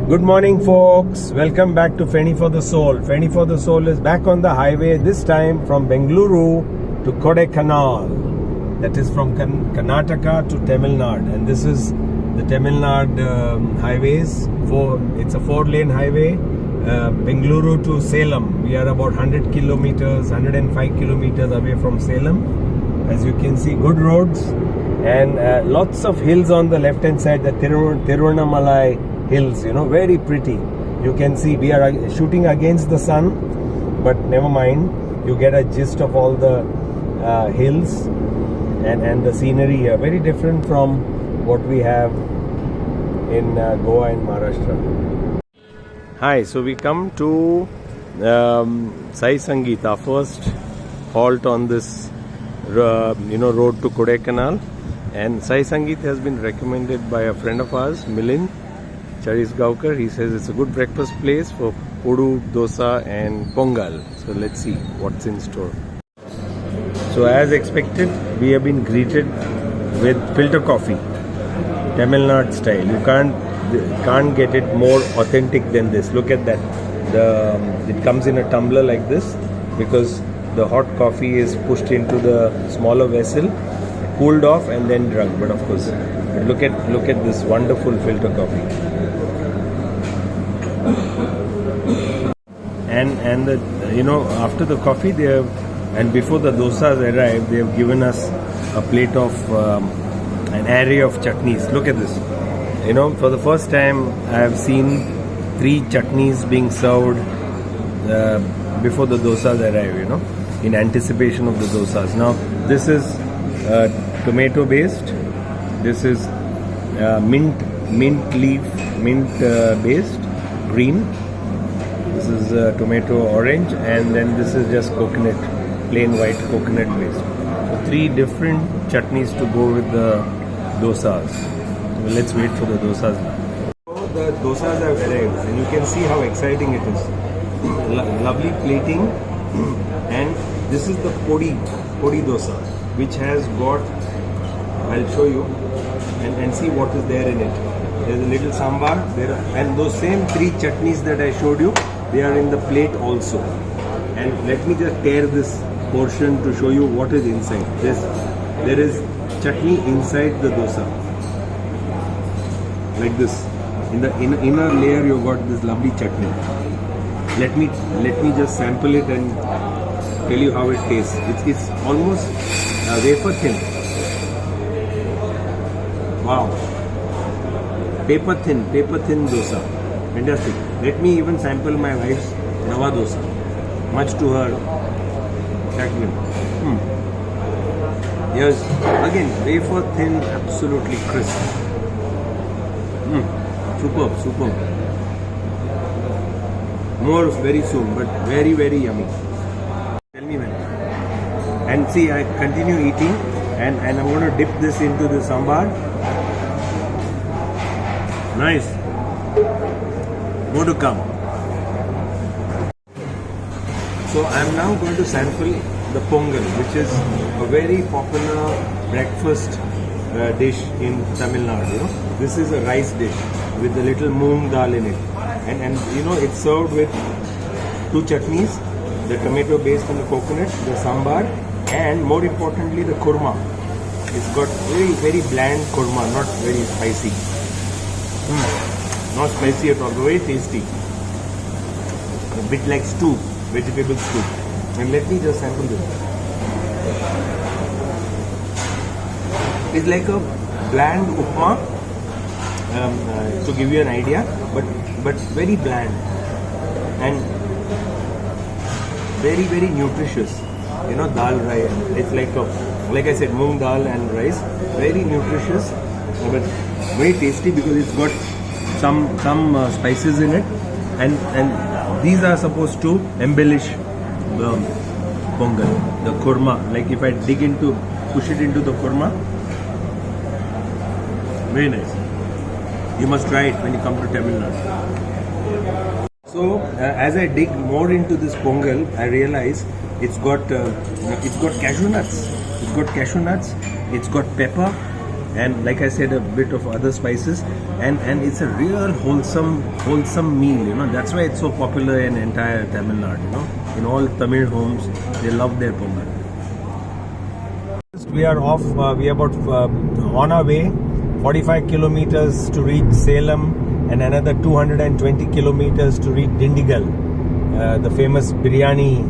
Good morning, folks. Welcome back to Feni for the Soul. Feni for the Soul is back on the highway, this time from Bengaluru to Kodaikanal. That is from Karnataka to Tamil Nadu. And this is the Tamil Nadu highways. It's a 4-lane highway. Bengaluru to Salem. We are about 100 kilometers, 105 kilometers away from Salem. As you can see, good roads and lots of hills on the left hand side. The Tiruvannamalai hills, very pretty. You can see we are shooting against the sun, but never mind. You get a gist of all the hills and the scenery here. Very different from what we have in Goa and Maharashtra. Hi, so we come to Sai Sangeet, our first halt on this road to Kodaikanal. And Sai Sangeet has been recommended by a friend of ours, Milind Charisgaonkar. He says it's a good breakfast place for podu, dosa and pongal. So let's see what's in store. So as expected, we have been greeted with filter coffee, Tamil Nadu style. You can't get it more authentic than this. Look at that. It comes in a tumbler like this because the hot coffee is pushed into the smaller vessel, cooled off and then drunk. But of course, look at this wonderful filter coffee. And after the coffee they have, and before the dosas arrive, they have given us a plate of an array of chutneys. Look at this. For the first time I have seen 3 chutneys being served before the dosas arrive, in anticipation of the dosas. Now this is tomato based, this is mint leaf based green, this is tomato orange, and then this is just coconut, plain white coconut based. So 3 different chutneys to go with the dosas. So let's wait for the dosas now. So the dosas have arrived and you can see how exciting it is. Lovely plating, and this is the podi dosa, which has got, I'll show you and see what is there in it. There's a little sambar and those same 3 chutneys that I showed you, they are in the plate also. And let me just tear this portion to show you what is inside. There is chutney inside the dosa, like this. In the inner layer you got this lovely chutney. Let me just sample it and tell you how it tastes. It's almost wafer thin. Wow. Paper thin dosa. Fantastic. Let me even sample my wife's rava dosa. Much to her chagrin. Yes, again, wafer thin, absolutely crisp. Superb. More very soon, but very, very yummy. Tell me when. And see, I continue eating, and I'm going to dip this into the sambar. Nice. More to come. So I'm now going to sample the pongal, which is a very popular breakfast dish in Tamil Nadu. This is a rice dish with a little moong dal in it, and it's served with 2 chutneys, the tomato based and the coconut, the sambar, and more importantly the kurma. It's got very, very bland kurma, not very spicy. Not spicy at all, very tasty. A bit like stew, vegetable stew. And let me just sample this. It's like a bland upma, to give you an idea, but very bland and very, very nutritious. Dal rice. It's like I said, moong dal and rice. Very nutritious, but very tasty because it's got some spices in it, and these are supposed to embellish the pongal, the kurma. Like if I push it into the kurma, very nice. You must try it when you come to Tamil Nadu. So as I dig more into this pongal, I realize it's got cashew nuts. It's got pepper, and like I said, a bit of other spices, and it's a real wholesome meal. You know, that's why it's so popular in entire Tamil Nadu. You know, in all Tamil homes, they love their pongal. We are off. We are about on our way. 45 kilometers to reach Salem, and another 220 kilometers to reach Dindigul, the famous biryani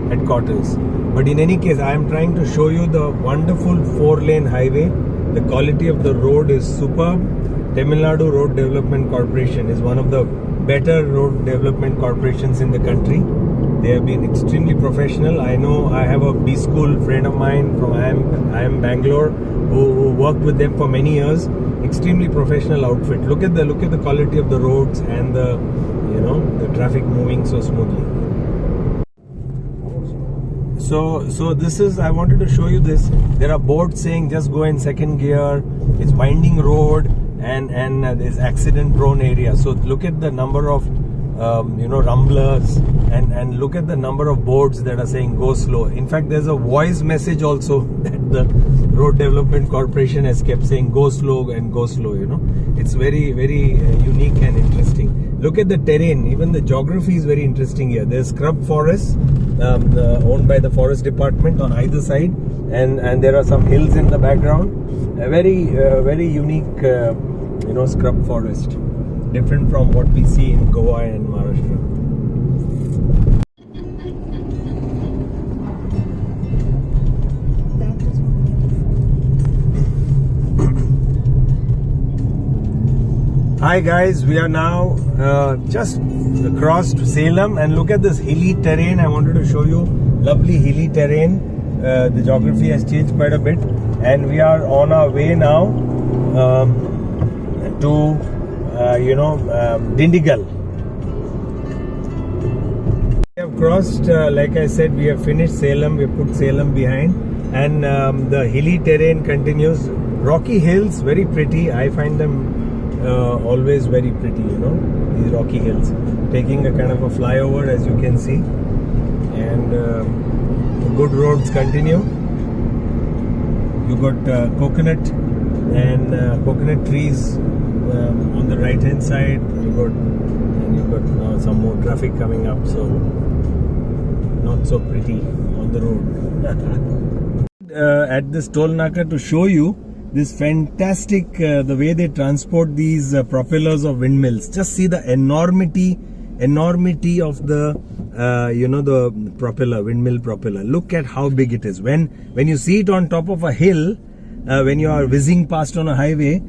headquarters. But in any case, I am trying to show you the wonderful 4-lane highway. The quality of the road is superb. Tamil Nadu Road Development Corporation is one of the better road development corporations in the country. They have been extremely professional. I know I have a B school friend of mine from IIM Bangalore who worked with them for many years. Extremely professional outfit. Look at the quality of the roads and the traffic moving so smoothly. So this is, I wanted to show you this. There are boards saying just go in second gear. It's winding road and there's accident prone area. So look at the number of rumblers and look at the number of boards that are saying go slow. In fact, there's a voice message also that the Road Development Corporation has kept saying go slow and go slow. You know, it's very unique and interesting. Look at the terrain. Even the geography is very interesting here. There's scrub forests owned by the forest department on either side, and there are some hills in the background. A very unique scrub forest, different from what we see in Goa and Maharashtra. Hi guys, we are now just across to Salem, and look at this hilly terrain. I wanted to show you lovely hilly terrain. The geography has changed quite a bit, and we are on our way now to Dindigul. We have crossed, like I said, we have finished Salem. We have put Salem behind, and the hilly terrain continues. Rocky hills, very pretty. I find them always very pretty, these rocky hills. Taking a kind of a flyover, as you can see, and the good roads continue. You got coconut and coconut trees on the right hand side. You got now some more traffic coming up, so not so pretty on the road. At this toll naka to show you this fantastic the way they transport these propellers of windmills. Just see the enormity of the the propeller, windmill propeller. Look at how big it is. When you see it on top of a hill, when you are whizzing past on a highway,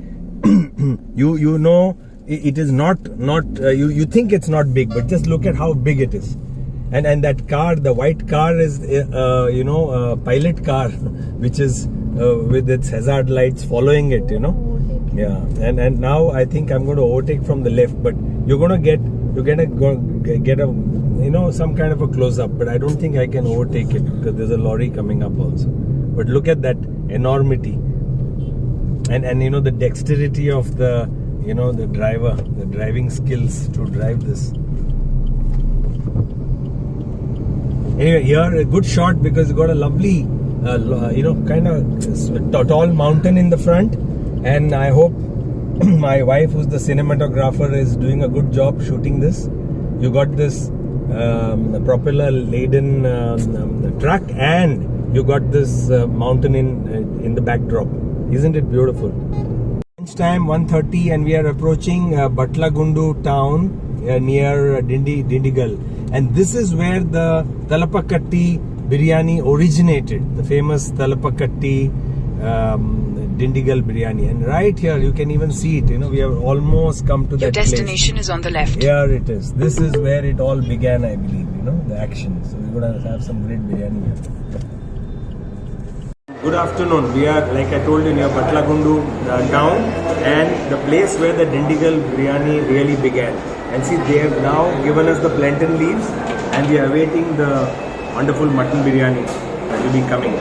you know it is not you think it's not big, but just look at how big it is. And that car, the white car, is a pilot car, which is with its hazard lights following it, yeah. And now I think I'm going to overtake from the left, but you're going to get a some kind of a close up, but I don't think I can overtake it because there's a lorry coming up also. But look at that enormity, and the dexterity of the the driver, the driving skills to drive this. Anyway, here a good shot because you got a lovely kind of tall mountain in the front, and I hope my wife, who's the cinematographer, is doing a good job shooting this. You got this propeller laden truck, and you got this mountain in the backdrop. Isn't it beautiful? Lunch time 1:30, and we are approaching Batlagundu town near Dindigul, and this is where the Talapakatti biryani originated, the famous Talapakatti Dindigul biryani. And right here you can even see it, we have almost come to that place. Your destination is on the left. Here it is. This is where it all began, I believe, the action. So we're going to have some great biryani here. Good afternoon. We are, like I told you, near Batlagundu town, and the place where the Dindigul biryani really began. And see, they have now given us the plantain leaves, and we are awaiting the wonderful mutton biryani that will be coming.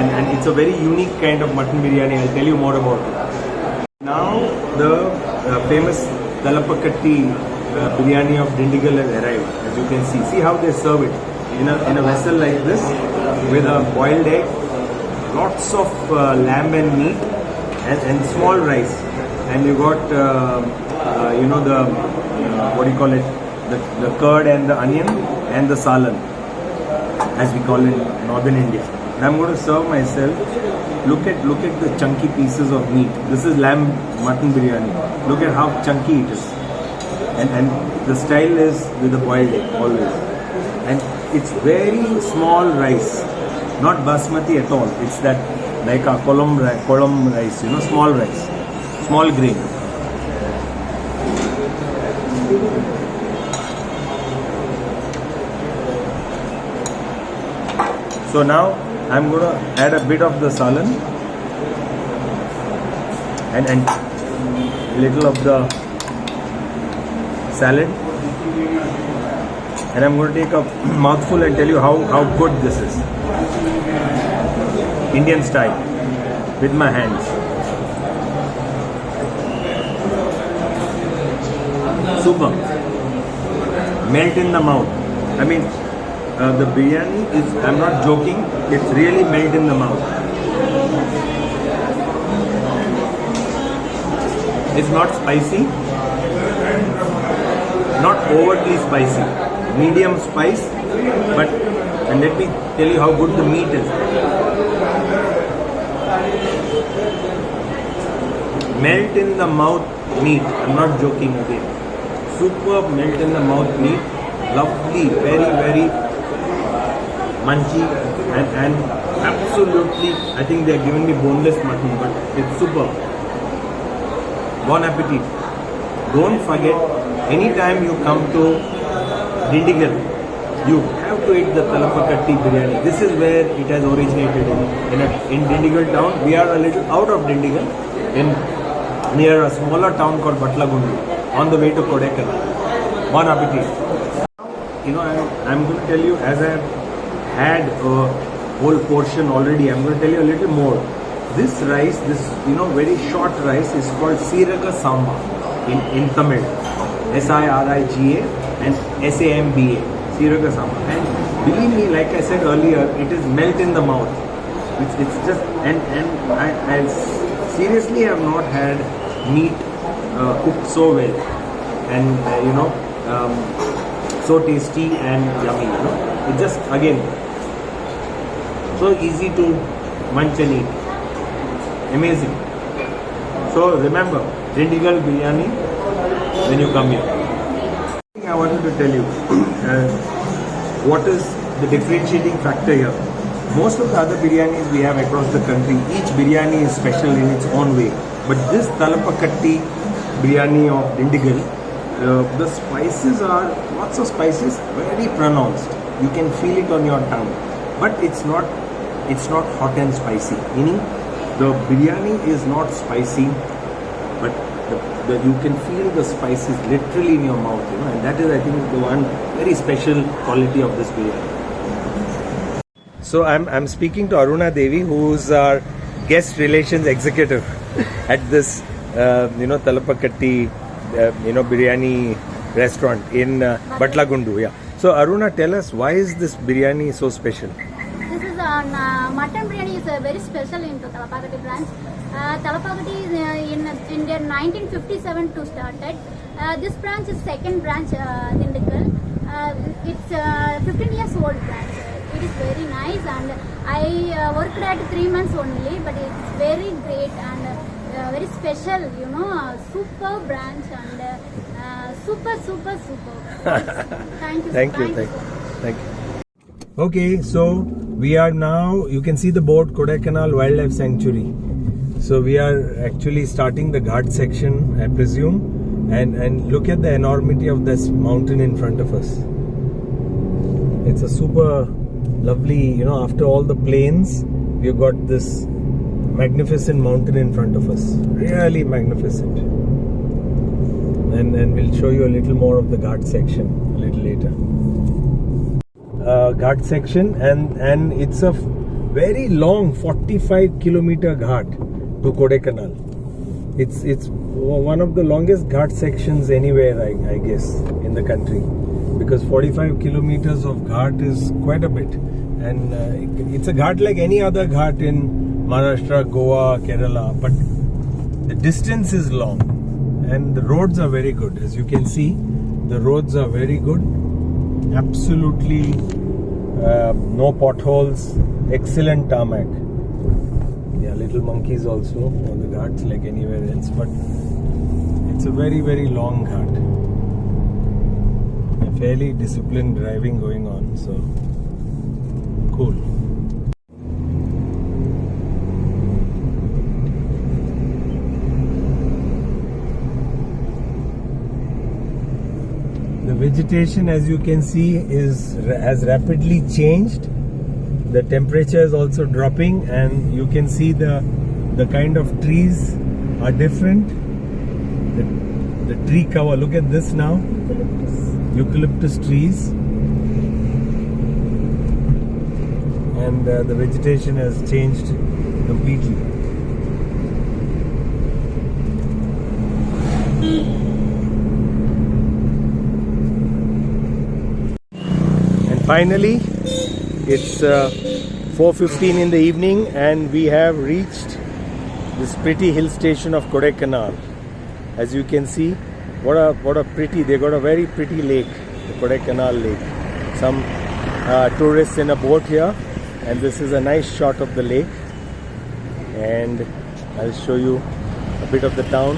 And it's a very unique kind of mutton biryani. I'll tell you more about it. Now the famous Talapakatti biryani of Dindigul has arrived, as you can see. See how they serve it in a vessel like this with a boiled egg, lots of lamb and meat, and small rice, and you got you know the what do you call it, the curd and the onion and the salan, as we call it in northern India. And I'm going to serve myself. Look at the chunky pieces of meat. This is lamb mutton biryani. Look at how chunky it is, and the style is with a boiled egg always, and it's very small rice, not basmati at all. It's that like a column rice, you know, small rice, small grain. So now I'm going to add a bit of the salan and little of the salad, and I'm going to take a mouthful and tell you how good this is. Indian style, with my hands. Super. Melt in the mouth. I mean, the biryani is, I'm not joking, it's really melt in the mouth. It's not spicy, not overtly spicy, medium spice, but, and let me tell you how good the meat is. Melt in the mouth meat, I'm not joking again. Superb melt in the mouth meat, lovely, very munchy, and absolutely, I think they are giving me boneless mutton, but it's super. Bon appetit. Don't forget, anytime you come to Dindigul, you have to eat the Talapakatti biryani. This is where it has originated in Dindigul town. We are a little out of Dindigul, near a smaller town called Batlagundu, on the way to Kodaikanal. Bon appetit. You know, I'm going to tell you, as I have had a whole portion already, I'm going to tell you a little more. This rice, this, you know, very short rice is called Siraga Samba in Tamil. Siriga and Samba. Siraga Samba. And believe me, like I said earlier, it is melt in the mouth. It's just, and I seriously have not had meat cooked so well, and you know, so tasty and yummy, you know. It just, again, so easy to munch and eat. Amazing. So remember, Dindigul biryani when you come here. I wanted to tell you what is the differentiating factor here. Most of the other biryanis we have across the country, each biryani is special in its own way. But this Talapakatti biryani of Dindigul, the spices are, lots of spices, very pronounced. You can feel it on your tongue. But it's not hot and spicy. Meaning, the biryani is not spicy, but you can feel the spices literally in your mouth, you know, and that is, I think, the one very special quality of this biryani. So I'm speaking to Aruna Devi, who's our guest relations executive at this you know, Talapakatti you know, biryani restaurant in Batlagundu. Yeah. So Aruna, tell us, why is this biryani so special? This is mutton biryani is very special in Talapakatti branch. Talapakatti is in India 1957 to started. This branch is second branch Dindigul. It's 15 years old branch. It is very nice, and I worked at 3 months only, but it's very great and very special, you know, super branch and super. Thank you. Okay, so we are now, you can see the board, Kodaikanal Wildlife Sanctuary. So we are actually starting the Ghat section, I presume, and look at the enormity of this mountain in front of us. It's a super lovely, you know, after all the plains, we've got this magnificent mountain in front of us. Really magnificent. And we'll show you a little more of the Ghat section a little later. Ghat section, and it's a very long 45-kilometer Ghat to Kodaikanal. It's one of the longest Ghat sections anywhere, I guess, in the country, because 45 kilometers of Ghat is quite a bit, and it's a Ghat like any other Ghat in Maharashtra, Goa, Kerala, but the distance is long and the roads are very good. As you can see, the roads are very good. Absolutely no potholes, excellent tarmac. Yeah, little monkeys also on the ghats like anywhere else, but it's a very, very long ghat. A fairly disciplined driving going on, so cool. The vegetation, as you can see, has rapidly changed. The temperature is also dropping, and you can see the kind of trees are different. The tree cover, look at this now. Eucalyptus trees, and the vegetation has changed completely. And finally, it's 4:15 in the evening, and we have reached this pretty hill station of Kodaikanal. As you can see, what a pretty, they got a very pretty lake, the Kodaikanal lake. Some tourists in a boat here, and this is a nice shot of the lake. And I'll show you a bit of the town.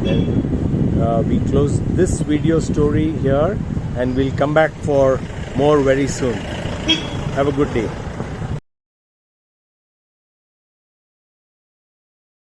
And we close this video story here, and we'll come back for more very soon. Have a good day.